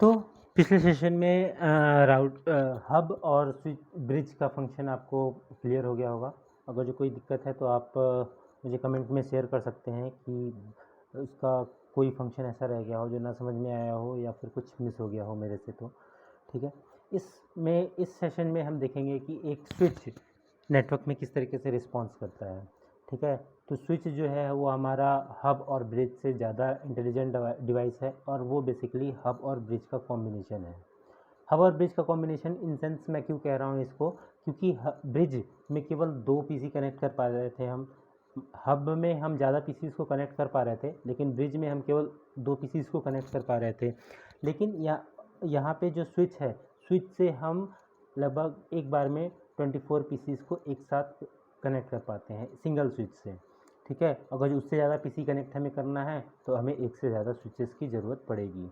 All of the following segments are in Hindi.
तो पिछले सेशन में हब और स्विच ब्रिज का फंक्शन आपको क्लियर हो गया होगा। अगर जो कोई दिक्कत है तो आप मुझे कमेंट में शेयर कर सकते हैं कि उसका कोई फंक्शन ऐसा रह गया हो जो ना समझ में आया हो या फिर कुछ मिस हो गया हो मेरे से। तो ठीक है, इस सेशन में हम देखेंगे कि एक स्विच नेटवर्क में किस तरीके से रिस्पॉन्स करता है। ठीक है, तो स्विच जो है वो हमारा हब और ब्रिज से ज़्यादा इंटेलिजेंट डिवाइस है और वो बेसिकली हब और ब्रिज का कॉम्बिनेशन है। हब और ब्रिज का कॉम्बिनेशन इन सेंस मैं क्यों कह रहा हूँ इसको, क्योंकि ब्रिज में केवल 2 पीसी कनेक्ट कर पा रहे थे हम। हब में हम ज़्यादा पीसीज को कनेक्ट कर पा रहे थे, लेकिन ब्रिज में हम केवल 2 पीसीज को कनेक्ट कर पा रहे थे। लेकिन यहाँ पे जो स्विच है, स्विच से हम लगभग एक बार में 24 पीसीज को एक साथ कनेक्ट कर पाते हैं सिंगल स्विच से। ठीक है, अगर उससे ज़्यादा पीसी कनेक्ट हमें करना है तो हमें एक से ज़्यादा स्विचेस की ज़रूरत पड़ेगी।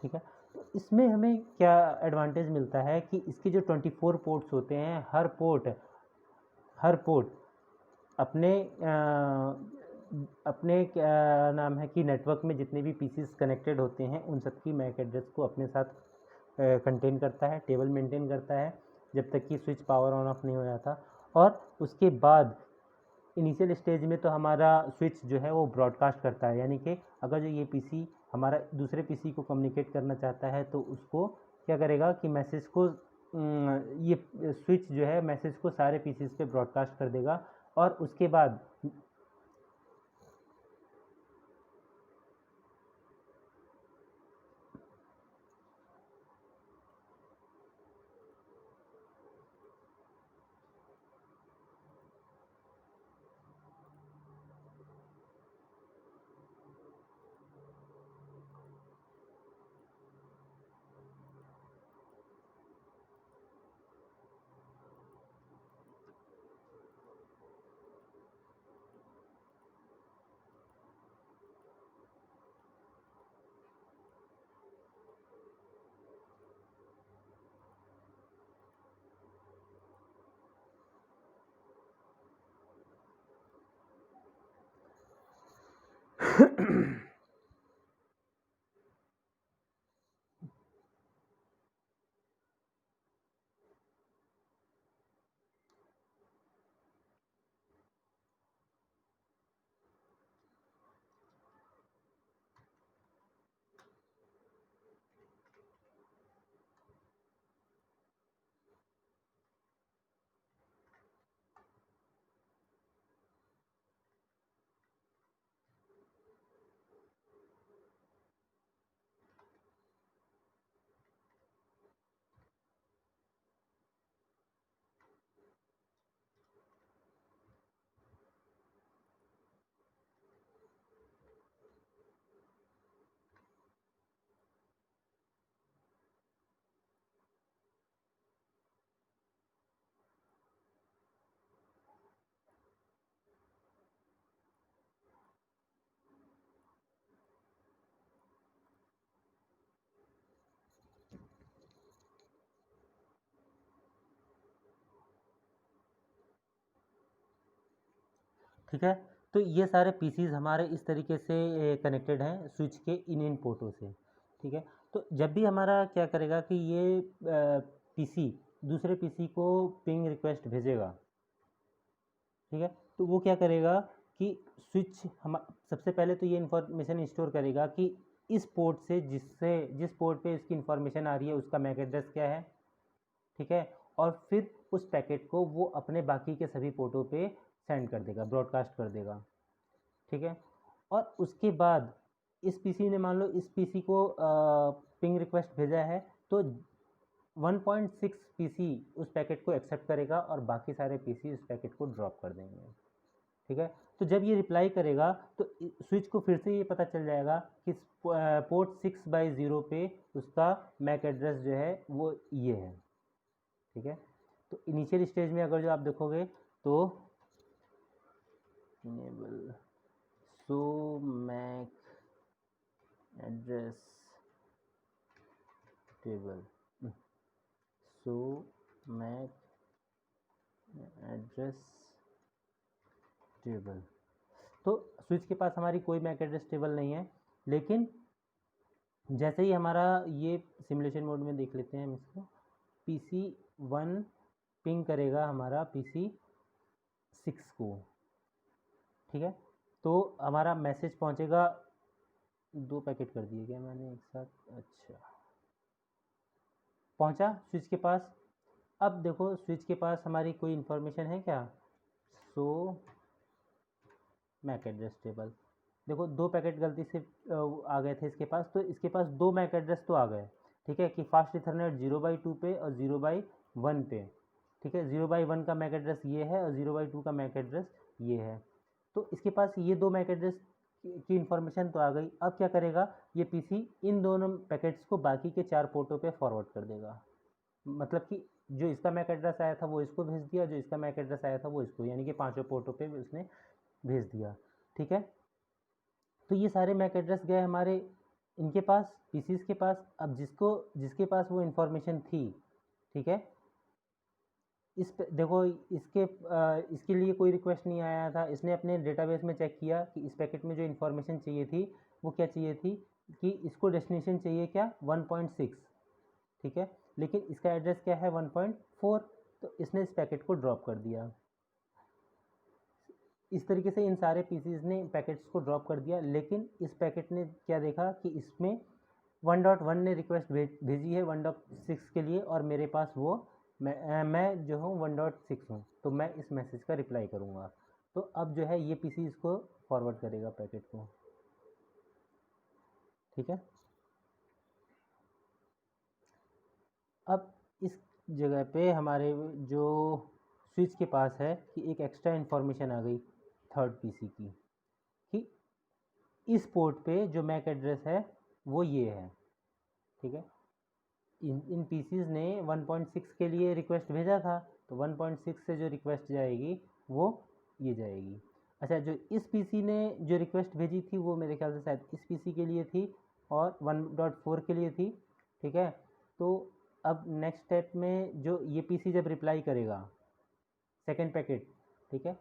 ठीक है, तो इसमें हमें क्या एडवांटेज मिलता है कि इसके जो 24 पोर्ट्स होते हैं, हर पोर्ट अपने अपने क्या नाम है कि नेटवर्क में जितने भी पीसीस कनेक्टेड होते हैं उन सब की मैक एड्रेस को अपने साथ कंटेन करता है, टेबल मेंटेन करता है जब तक कि स्विच पावर ऑन ऑफ नहीं हो जाता। और उसके बाद इनिशियल स्टेज में तो हमारा स्विच जो है वो ब्रॉडकास्ट करता है, यानी कि अगर जो ये पीसी हमारा दूसरे पीसी को कम्युनिकेट करना चाहता है तो उसको क्या करेगा कि मैसेज को ये स्विच जो है मैसेज को सारे पीसीज पे ब्रॉडकास्ट कर देगा। और उसके बाद ठीक है, तो ये सारे पीसीज हमारे इस तरीके से कनेक्टेड हैं स्विच के इन पोर्टों से। ठीक है, तो जब भी हमारा क्या करेगा कि ये पीसी दूसरे पीसी को पिंग रिक्वेस्ट भेजेगा। ठीक है, तो वो क्या करेगा कि स्विच हम सबसे पहले तो ये इन्फॉर्मेशन स्टोर करेगा कि इस पोर्ट से जिस पोर्ट पे इसकी इन्फॉर्मेशन आ रही है उसका मैक एड्रेस क्या है। ठीक है, और फिर उस पैकेट को वो अपने बाकी के सभी पोर्टों पे सेंड कर देगा, ब्रॉडकास्ट कर देगा। ठीक है, और उसके बाद इस पीसी ने मान लो इस पीसी को पिंग रिक्वेस्ट भेजा है तो 1.6 पीसी उस पैकेट को एक्सेप्ट करेगा और बाकी सारे पीसी उस पैकेट को ड्रॉप कर देंगे। ठीक है, तो जब ये रिप्लाई करेगा तो स्विच को फिर से ये पता चल जाएगा कि पोर्ट 6/0 पे उसका मैक एड्रेस जो है वो ये है। ठीक है, तो इनिशियल स्टेज में अगर जो आप देखोगे तो enable show MAC address table, show MAC address table. तो स्विच के पास हमारी कोई मैक एड्रेस टेबल नहीं है, लेकिन जैसे ही हमारा ये सिमुलेशन मोड में देख लेते हैं हम इसको, PC1 पिंग करेगा हमारा PC6 को, ठीक है। तो हमारा मैसेज पहुंचेगा, 2 पैकेट कर दिए क्या मैंने एक साथ, अच्छा, पहुंचा स्विच के पास। अब देखो स्विच के पास हमारी कोई इन्फॉर्मेशन है क्या, सो मैक एड्रेस टेबल, देखो 2 पैकेट गलती से आ गए थे इसके पास, तो इसके पास 2 मैक एड्रेस तो आ गए, ठीक है, कि फास्ट इथरनेट 0/2 पे और 0/1 पे, ठीक है। 0/1 का मैक एड्रेस ये है और 0/2 का मैक एड्रेस ये है। तो इसके पास ये 2 मैक एड्रेस की इन्फॉर्मेशन तो आ गई। अब क्या करेगा ये पीसी, इन दोनों पैकेट्स को बाकी के 4 पोर्टों पे फॉरवर्ड कर देगा। मतलब कि जो इसका मैक एड्रेस आया था वो इसको भेज दिया, जो इसका मैक एड्रेस आया था वो इसको, यानी कि 5 पोर्टों पे उसने भेज दिया, ठीक है। तो ये सारे मैक एड्रेस गए हमारे इनके पास, पीसीस के पास। अब जिसके पास वो इन्फॉर्मेशन थी, ठीक है, देखो इसके लिए कोई रिक्वेस्ट नहीं आया था, इसने अपने डेटाबेस में चेक किया कि इस पैकेट में जो इन्फॉर्मेशन चाहिए थी वो क्या चाहिए थी, कि इसको डेस्टिनेशन चाहिए क्या 1.6, ठीक है, लेकिन इसका एड्रेस क्या है 1.4, तो इसने इस पैकेट को ड्रॉप कर दिया। इस तरीके से इन सारे पीसीज ने पैकेट्स को ड्रॉप कर दिया, लेकिन इस पैकेट ने क्या देखा कि इसमें 1.1 ने रिक्वेस्ट भेजी है 1.6 के लिए, और मेरे पास वो मैं जो हूँ 1.6 हूँ, तो मैं इस मैसेज का रिप्लाई करूँगा। तो अब जो है ये पीसी इसको फॉरवर्ड करेगा पैकेट को, ठीक है। अब इस जगह पे हमारे जो स्विच के पास है कि एक एक्स्ट्रा इन्फॉर्मेशन आ गई थर्ड पीसी की, कि इस पोर्ट पे जो मैक एड्रेस है वो ये है, ठीक है। इन पीसीज ने 1.6 के लिए रिक्वेस्ट भेजा था, तो 1.6 से जो रिक्वेस्ट जाएगी वो ये जाएगी। अच्छा, जो इस पीसी ने जो रिक्वेस्ट भेजी थी वो मेरे ख्याल से शायद इस पीसी के लिए थी और 1.4 के लिए थी, ठीक है। तो अब नेक्स्ट स्टेप में जो ये पीसी जब रिप्लाई करेगा सेकेंड पैकेट, ठीक है,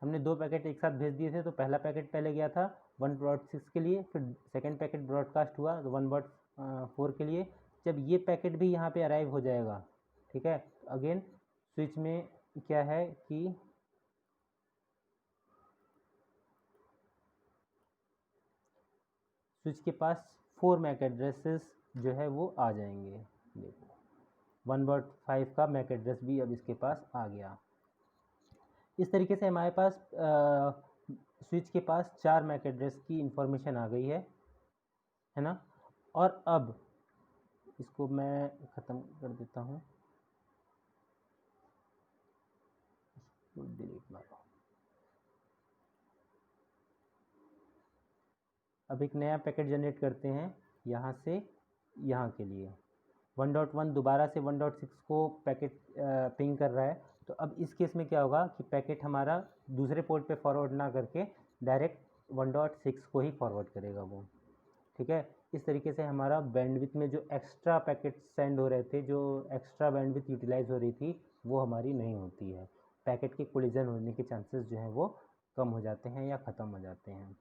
हमने 2 पैकेट एक साथ भेज दिए थे, तो पहला पैकेट पहले गया था 1.6 के लिए, फिर सेकेंड पैकेट ब्रॉडकास्ट हुआ तो 1.4 के लिए। जब ये पैकेट भी यहाँ पे अराइव हो जाएगा, ठीक है, अगेन स्विच में क्या है कि स्विच के पास 4 मैक एड्रेसेस जो है वो आ जाएंगे। देखो 1.5 का मैक एड्रेस भी अब इसके पास आ गया। इस तरीके से हमारे पास स्विच के पास 4 मैक एड्रेस की इंफॉर्मेशन आ गई है ना। और अब इसको मैं ख़त्म कर देता हूँ, इसको डिलीट मारो। अब एक नया पैकेट जनरेट करते हैं यहाँ से यहाँ के लिए। 1.1 दोबारा से 1.6 को पैकेट पिंग कर रहा है, तो अब इस केस में क्या होगा कि पैकेट हमारा दूसरे पोर्ट पे फॉरवर्ड ना करके डायरेक्ट 1.6 को ही फॉरवर्ड करेगा वो, ठीक है। इस तरीके से हमारा बैंडविड्थ में जो एक्स्ट्रा पैकेट सेंड हो रहे थे, जो एक्स्ट्रा बैंडविड्थ यूटिलाइज हो रही थी, वो हमारी नहीं होती है। पैकेट के कोलिजन होने के चांसेस जो हैं वो कम हो जाते हैं या ख़त्म हो जाते हैं।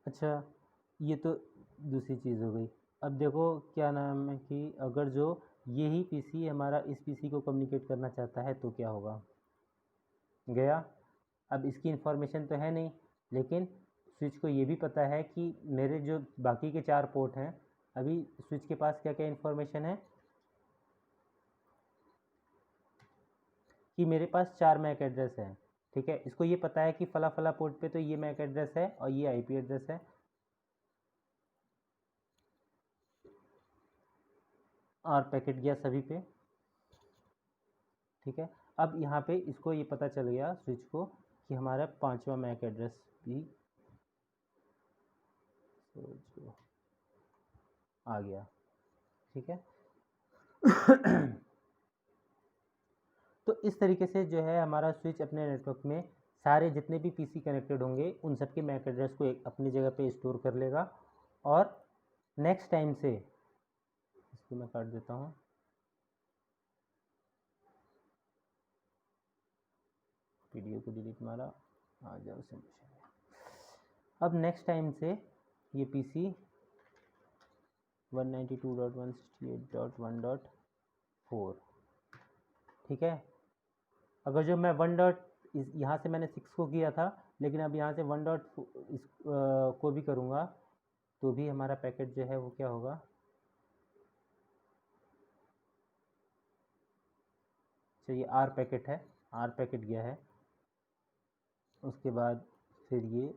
अच्छा, ये तो दूसरी चीज़ हो गई। अब देखो क्या नाम है कि अगर जो यही पीसी हमारा इस पीसी को कम्युनिकेट करना चाहता है तो क्या होगा, गया। अब इसकी इन्फॉर्मेशन तो है नहीं, लेकिन स्विच को ये भी पता है कि मेरे जो बाकी के 4 पोर्ट हैं, अभी स्विच के पास क्या क्या इन्फॉर्मेशन है कि मेरे पास 4 मैक एड्रेस है, ठीक है। इसको ये पता है कि फला फला पोर्ट पे तो ये मैक एड्रेस है और ये आईपी एड्रेस है, और पैकेट गया सभी पे, ठीक है। अब यहाँ पे इसको ये पता चल गया स्विच को कि हमारा 5वां मैक एड्रेस भी जो आ गया, ठीक है। तो इस तरीके से जो है हमारा स्विच अपने नेटवर्क में सारे जितने भी पीसी कनेक्टेड होंगे उन सब के मैक एड्रेस को एक अपनी जगह पे स्टोर कर लेगा, और नेक्स्ट टाइम से, इसको मैं काट देता हूँ, वीडियो को डिलीट मारा, आ जाओ सिमुलेशन में। अब नेक्स्ट टाइम से ये PC 192.168.1.4, ठीक है। अगर जो मैं 1 डॉट इस यहाँ से मैंने 6 को किया था, लेकिन अब यहाँ से 1 डॉट इस को भी करूँगा तो भी हमारा पैकेट जो है वो क्या होगा, ये R पैकेट है, R पैकेट गया है। उसके बाद फिर ये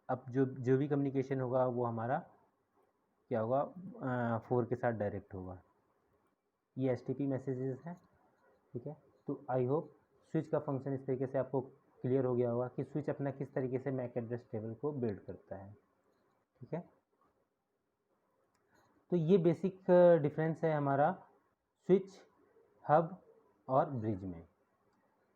अब जो भी कम्युनिकेशन होगा वो हमारा क्या होगा, 4 के साथ डायरेक्ट होगा। ये STP मैसेजेस हैं, ठीक है। तो आई होप स्विच का फंक्शन इस तरीके से आपको क्लियर हो गया होगा कि स्विच अपना किस तरीके से मैक एड्रेस टेबल को बिल्ड करता है, ठीक है। तो ये बेसिक डिफरेंस है हमारा स्विच, हब और ब्रिज में।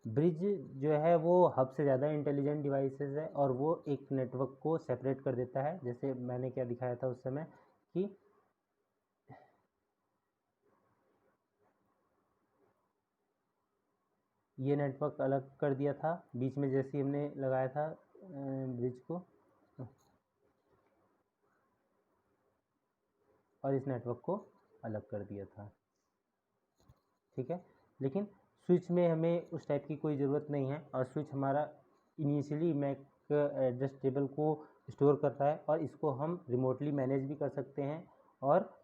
ब्रिज जो है वो हब से ज़्यादा इंटेलिजेंट डिवाइसेस है और वो एक नेटवर्क को सेपरेट कर देता है। जैसे मैंने क्या दिखाया था उस समय कि ये नेटवर्क अलग कर दिया था बीच में जैसे हमने लगाया था ब्रिज को, और इस नेटवर्क को अलग कर दिया था, ठीक है। लेकिन स्विच में हमें उस टाइप की कोई ज़रूरत नहीं है, और स्विच हमारा इनिशियली मैक एड्रेस टेबल को स्टोर करता है और इसको हम रिमोटली मैनेज भी कर सकते हैं और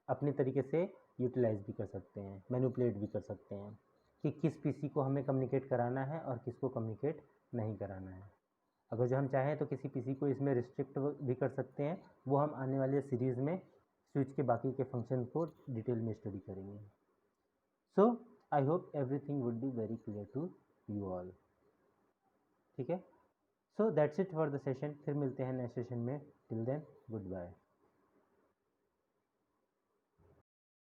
अपने तरीके से यूटिलाइज भी कर सकते हैं, मैनिपुलेट भी कर सकते हैं कि किस पीसी को हमें कम्युनिकेट कराना है और किसको कम्युनिकेट नहीं कराना है। अगर जो हम चाहें तो किसी पीसी को इसमें रिस्ट्रिक्ट भी कर सकते हैं, वो हम आने वाले सीरीज़ में स्विच के बाकी के फंक्शन को डिटेल में स्टडी करेंगे। So I hope everything would be very clear to you all, ठीक है। So that's it for the session. फिर मिलते हैं नेक्स्ट सेशन में। Till then good bye.